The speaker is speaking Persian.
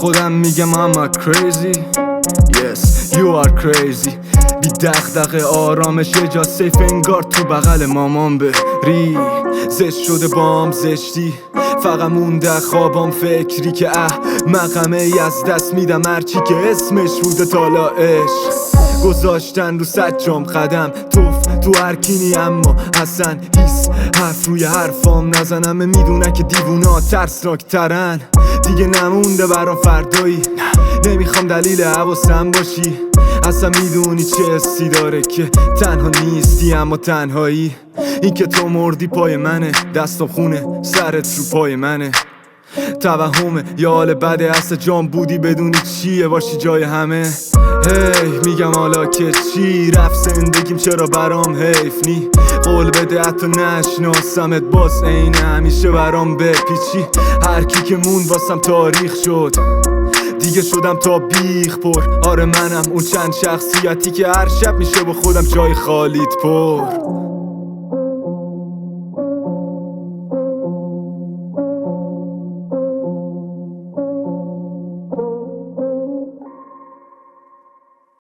خودم میگم I'm crazy. Yes you are crazy. بی دغدغه آرامش یه جا سیف انگار تو بغل مامان بری. زشت شده بام زشتی، فقط مونده خوابام فکری که مقامه ای از دست میدم هرچی که اسمش بوده تالا عشق. گذاشتن رو سجام قدم تو هر کینی، اما اصلا هیس حرف روی حرفام نزنم. میدونن که دیوونا ترسناک ترن، دیگه نمونده برام فردایی. نمیخوام دلیل حواسم باشی، اصلا میدونی چه حسی داره که تنها نیستی اما تنهایی. این که تو مردی پای منه، دستم خونه سرت رو پای منه. توهمه یا حال بده اصلا جام بودی بدونی چیه باشی جای همه. هی میگم حالا که چی رفت زندگیم چرا برام حیف نی. قول بده حتی نشناسمت باز عین همیشه برام بپیچی. هر کی که مون واسم تاریخ شد، دیگه شدم تا بیخ پر. آره منم اون چند شخصیتی که هر شب میشه با خودم جای خالیت پر.